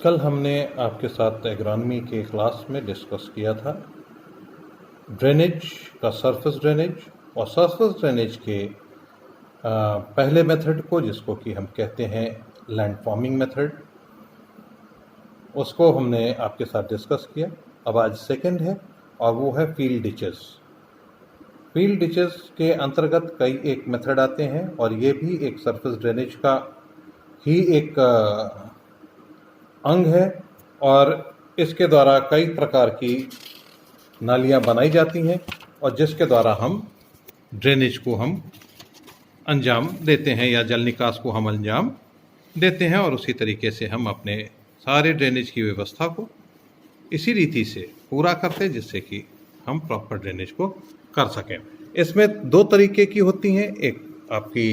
कल हमने आपके साथ एग्रोनॉमी के क्लास में डिस्कस किया था ड्रेनेज का, सरफेस ड्रेनेज और सरफेस ड्रेनेज के पहले मेथड को, जिसको कि हम कहते हैं लैंड फॉर्मिंग मेथड, उसको हमने आपके साथ डिस्कस किया। अब आज सेकंड है और वो है फील्ड डिचेस। फील्ड डिचेस के अंतर्गत कई एक मेथड आते हैं और ये भी एक सरफेस ड्रेनेज का ही एक अंग है और इसके द्वारा कई प्रकार की नालियां बनाई जाती हैं और जिसके द्वारा हम ड्रेनेज को हम अंजाम देते हैं या जल निकास को हम अंजाम देते हैं और उसी तरीके से हम अपने सारे ड्रेनेज की व्यवस्था को इसी रीति से पूरा करते हैं जिससे कि हम प्रॉपर ड्रेनेज को कर सकें। इसमें दो तरीके की होती हैं, एक आपकी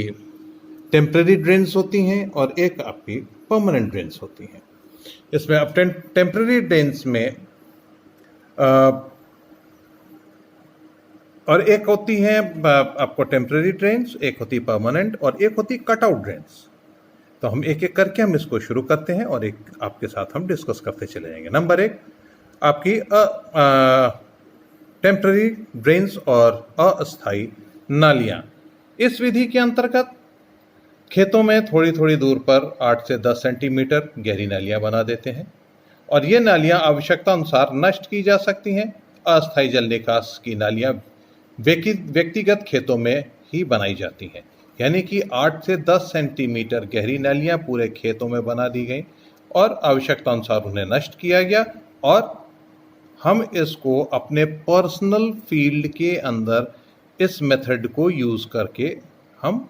टेम्परेरी ड्रेन्स होती हैं और एक आपकी परमानेंट ड्रेन्स होती हैं। इसमें अब टेम्परेरी ड्रेन्स में और एक होती है आपको टेम्परेरी ड्रेन्स, एक होती परमानेंट और एक होती कट आउट ड्रेन्स। तो हम एक एक करके हम इसको शुरू करते हैं और एक आपके साथ हम डिस्कस करते चले जाएंगे। नंबर एक, आपकी टेम्परेरी ड्रेन्स और अस्थायी नालियां। इस विधि के अंतर्गत खेतों में थोड़ी थोड़ी दूर पर 8 से 10 सेंटीमीटर गहरी नालियां बना देते हैं और ये नालियां आवश्यकता अनुसार नष्ट की जा सकती हैं। अस्थायी जल निकास की नालियां व्यक्तिगत खेतों में ही बनाई जाती हैं, यानी कि 8 से 10 सेंटीमीटर गहरी नालियां पूरे खेतों में बना दी गई और आवश्यकता अनुसार उन्हें नष्ट किया गया और हम इसको अपने पर्सनल फील्ड के अंदर इस मेथड को यूज करके हम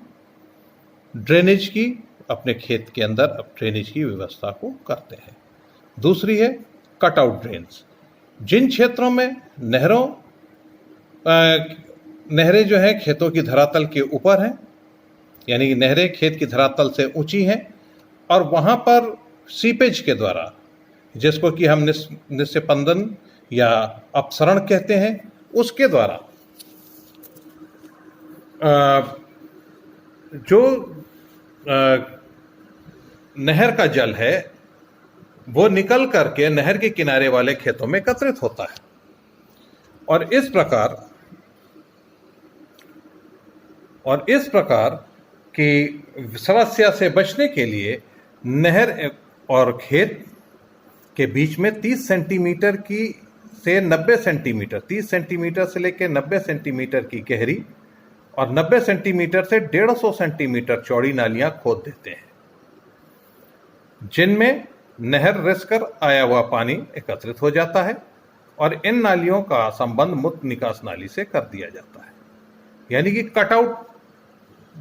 ड्रेनेज की अपने खेत के अंदर ड्रेनेज की व्यवस्था को करते हैं। दूसरी है कट आउट ड्रेन्स। जिन क्षेत्रों में नहरें जो हैं खेतों की धरातल के ऊपर हैं, यानी कि नहरें खेत की धरातल से ऊंची हैं और वहां पर सीपेज के द्वारा, जिसको कि हम निस्पंदन या अपसरण कहते हैं, उसके द्वारा जो नहर का जल है वो निकल करके नहर के किनारे वाले खेतों में एकत्रित होता है और इस प्रकार की समस्या से बचने के लिए नहर और खेत के बीच में 30 सेंटीमीटर की से 90 सेंटीमीटर 30 सेंटीमीटर से लेकर 90 सेंटीमीटर की गहरी और 90 सेंटीमीटर से 150 सेंटीमीटर चौड़ी नालियां खोद देते हैं, जिनमें नहर रिस कर आया हुआ पानी एकत्रित हो जाता है और इन नालियों का संबंध मुक्त निकास नाली से कर दिया जाता है। यानी कि कटआउट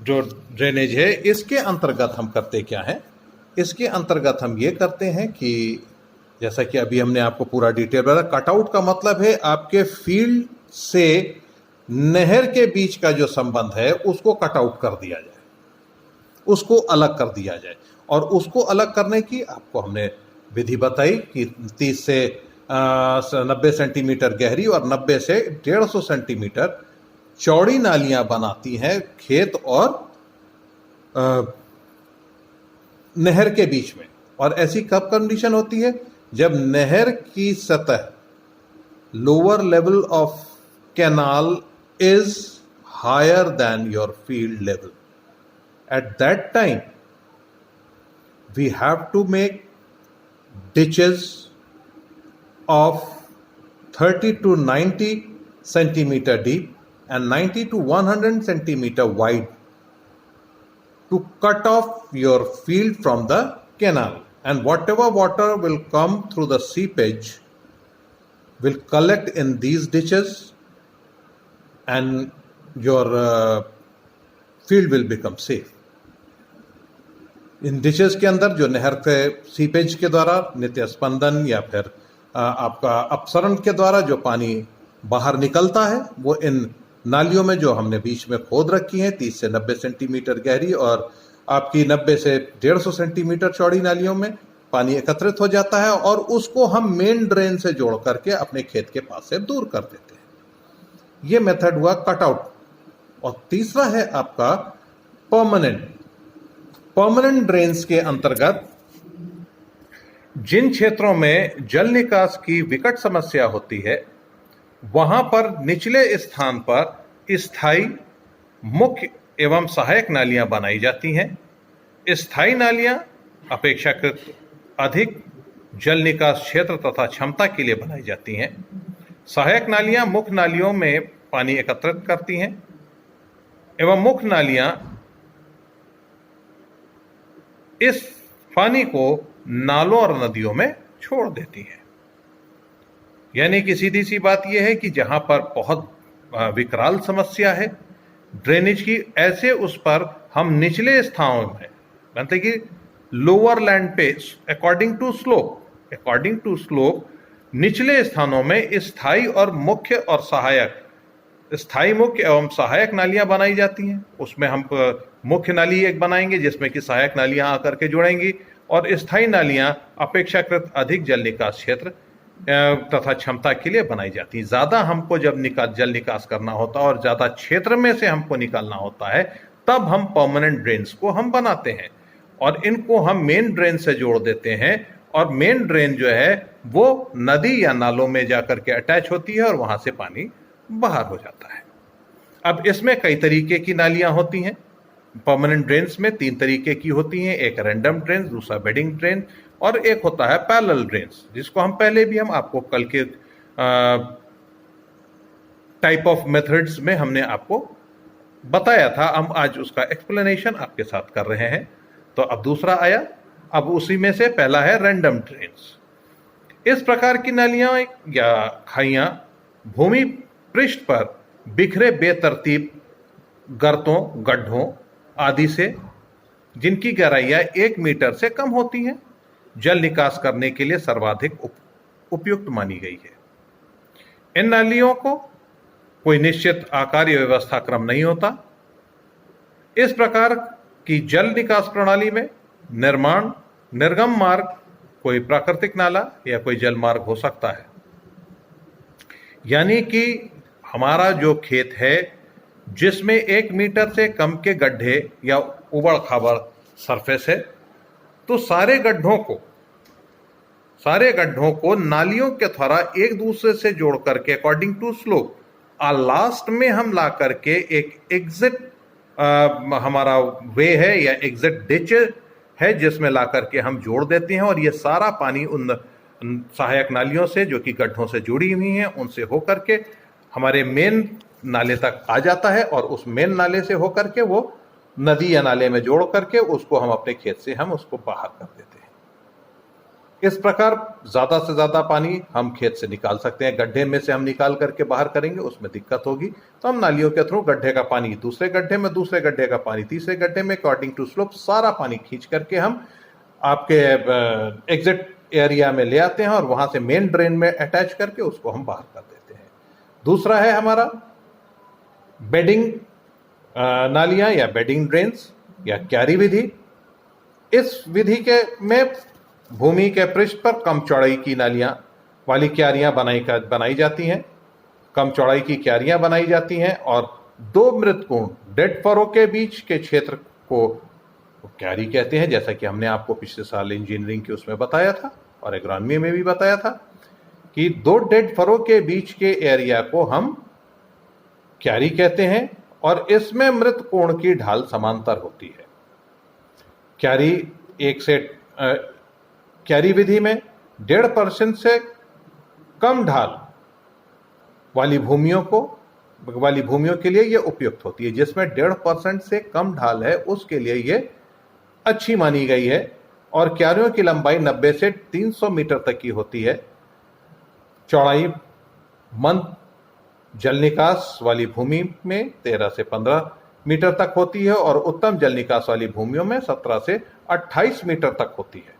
जो ड्रेनेज है, इसके अंतर्गत हम करते क्या है, इसके अंतर्गत हम ये करते हैं कि जैसा कि अभी हमने आपको पूरा डिटेल बताया, कटआउट का मतलब है आपके फील्ड से नहर के बीच का जो संबंध है उसको कटआउट कर दिया जाए, उसको अलग कर दिया जाए। और उसको अलग करने की आपको हमने विधि बताई कि 30 से 90 सेंटीमीटर गहरी और 90 से 150 सेंटीमीटर चौड़ी नालियां बनाती हैं खेत और नहर के बीच में। और ऐसी कब कंडीशन होती है, जब नहर की सतह lower level of canal is higher than your field level. At that time, we have to make ditches of 30 to 90 centimeter deep and 90 to 100 centimeter wide to cut off your field from the canal. And whatever water will come through the seepage will collect in these ditches and your field will become safe. In ditches के अंदर जो नहर के seepage के द्वारा नित्य स्पंदन या फिर आपका अपसरण के द्वारा जो पानी बाहर निकलता है, वो इन नालियों में जो हमने बीच में खोद रखी है 30 से 90 सेंटीमीटर गहरी और आपकी 90 से 150 सेंटीमीटर चौड़ी नालियों में पानी एकत्रित हो जाता है और उसको हम मेन ड्रेन से जोड़ करके अपने खेत के पास से दूर कर देते हैं। ये मेथड हुआ कटआउट। और तीसरा है आपका परमानेंट ड्रेन्स के अंतर्गत जिन क्षेत्रों में जल निकास की विकट समस्या होती है, वहां पर निचले स्थान पर स्थायी मुख्य एवं सहायक नालियां बनाई जाती हैं। स्थायी नालियां अपेक्षाकृत अधिक जल निकास क्षेत्र तथा क्षमता के लिए बनाई जाती हैं। सहायक नालियां मुख्य नालियों में पानी एकत्रित करती हैं एवं मुख्य नालियां इस पानी को नालों और नदियों में छोड़ देती हैं। यानी कि सीधी सी बात यह है कि जहां पर बहुत विकराल समस्या है ड्रेनेज की, ऐसे उस पर हम निचले स्थानों में मतलब कि लोअर लैंड पे अकॉर्डिंग टू स्लोप निचले स्थानों में स्थायी और मुख्य और सहायक, स्थायी मुख्य एवं सहायक नालियां बनाई जाती हैं। उसमें हम मुख्य नाली एक बनाएंगे जिसमें कि सहायक नालियां आकर के जुड़ेंगी और स्थायी नालियां अपेक्षाकृत अधिक जल निकास क्षेत्र तथा क्षमता के लिए बनाई जाती है। ज्यादा हमको जब जल निकास करना होता है और ज्यादा क्षेत्र में से हमको निकालना होता है तब हम परमानेंट ड्रेन्स को हम बनाते हैं और इनको हम मेन ड्रेन से जोड़ देते हैं और मेन ड्रेन जो है वो नदी या नालों में जाकर के अटैच होती है और वहां से पानी बाहर हो जाता है। अब इसमें कई तरीके की नालियां होती हैं। परमानेंट ड्रेन्स में 3 तरीके की होती हैं, एक रैंडम ड्रेन, दूसरा बेडिंग ड्रेन और एक होता है पैरेलल ड्रेन्स, जिसको हम पहले भी हम आपको कल के टाइप ऑफ मेथड्स में हमने आपको बताया था। हम आज उसका एक्सप्लेनेशन आपके साथ कर रहे हैं। तो अब दूसरा आया, अब उसी में से पहला है रैंडम ड्रेन्स। इस प्रकार की नालियां या खाइयां भूमि पृष्ठ पर बिखरे बेतरतीब गर्तों, गड्ढों आदि से, जिनकी गहराइयां 1 मीटर से कम होती हैं, जल निकास करने के लिए सर्वाधिक उपयुक्त मानी गई है। इन नालियों को कोई निश्चित आकार या व्यवस्था क्रम नहीं होता। इस प्रकार की जल निकास प्रणाली में निर्गम मार्ग कोई प्राकृतिक नाला या कोई जल मार्ग हो सकता है। यानी कि हमारा जो खेत है जिसमें 1 मीटर से कम के गड्ढे या उबड़ खाबड़ सरफेस है, तो सारे गड्ढों को नालियों के द्वारा एक दूसरे से जोड़ करके अकॉर्डिंग टू स्लोप और लास्ट में हम ला करके एक एग्जिट हमारा वे है या एग्जिट डिच है जिसमें ला करके हम जोड़ देते हैं और ये सारा पानी उन सहायक नालियों से जो कि गड्ढों से जुड़ी हुई हैं उनसे होकर के हमारे मेन नाले तक आ जाता है और उस मेन नाले से होकर के वो नदी या नाले में जोड़ करके उसको हम अपने खेत से हम उसको बाहर कर देते हैं। इस प्रकार ज्यादा से ज्यादा पानी हम खेत से निकाल सकते हैं। गड्ढे में से हम निकाल करके बाहर करेंगे उसमें दिक्कत होगी, तो हम नालियों के थ्रू गड्ढे का पानी दूसरे गड्ढे में, दूसरे गड्ढे का पानी तीसरे गड्ढे में, अकॉर्डिंग टू स्लोप सारा पानी खींच करके हम आपके एग्जिट एरिया में ले आते हैं और वहां से मेन ड्रेन में अटैच करके उसको हम बाहर कर देते हैं। दूसरा है हमारा बेडिंग नालियां या बेडिंग ड्रेन्स या क्यारी विधि। इस विधि के में भूमि के पृष्ठ पर कम चौड़ाई की नालियां वाली क्यारियां बनाई जाती हैं, कम चौड़ाई की क्यारियां बनाई जाती हैं और 2 मृतपूर्ण डेड फरो के बीच के क्षेत्र को क्यारी कहते हैं। जैसा कि हमने आपको पिछले साल इंजीनियरिंग के उसमें बताया था और एग्रोनॉमी में भी बताया था कि 2 डेड फरो के बीच के एरिया को हम क्यारी कहते हैं और इसमें मृत कोण की ढाल समांतर होती है। क्यारी विधि में 1.5% से कम ढाल वाली भूमियों के लिए यह उपयुक्त होती है। जिसमें 1.5% से कम ढाल है उसके लिए यह अच्छी मानी गई है और क्यारियों की लंबाई 90 से 300 मीटर तक की होती है। चौड़ाई मंद जल निकास वाली भूमि में 13 से 15 मीटर तक होती है और उत्तम जल निकास वाली भूमियों में 17 से 28 मीटर तक होती है।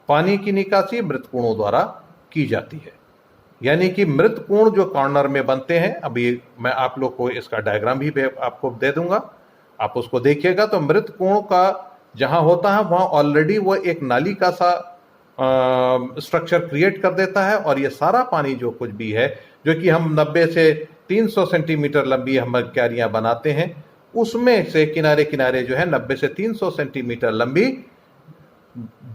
पानी की निकासी मृत कोणों द्वारा की जाती है। यानी कि मृत कोण जो कॉर्नर में बनते हैं, अभी मैं आप लोग को इसका डायग्राम भी आपको दे दूंगा, आप उसको देखिएगा। तो मृत कोण का जहां होता है वहां ऑलरेडी वो एक नाली का सा स्ट्रक्चर क्रिएट कर देता है और ये सारा पानी जो कुछ भी है जो कि हम 90 से 300 सेंटीमीटर लंबी हम क्यारियां बनाते हैं, उसमें से किनारे किनारे जो है 90 से 300 सेंटीमीटर लंबी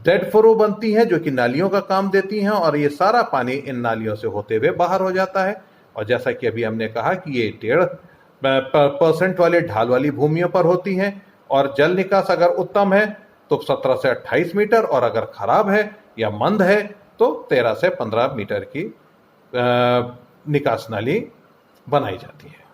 डेड फरो बनती हैं जो कि नालियों का काम देती हैं, और ये सारा पानी इन नालियों से होते हुए बाहर हो जाता है। और जैसा कि अभी हमने कहा कि ये 1.5% वाले ढाल वाली भूमियों पर होती हैं, और जल निकास अगर उत्तम है तो 17 से 28 मीटर, और अगर खराब है या मंद है तो 13 से 15 मीटर की निकास नाली बनाई जाती है।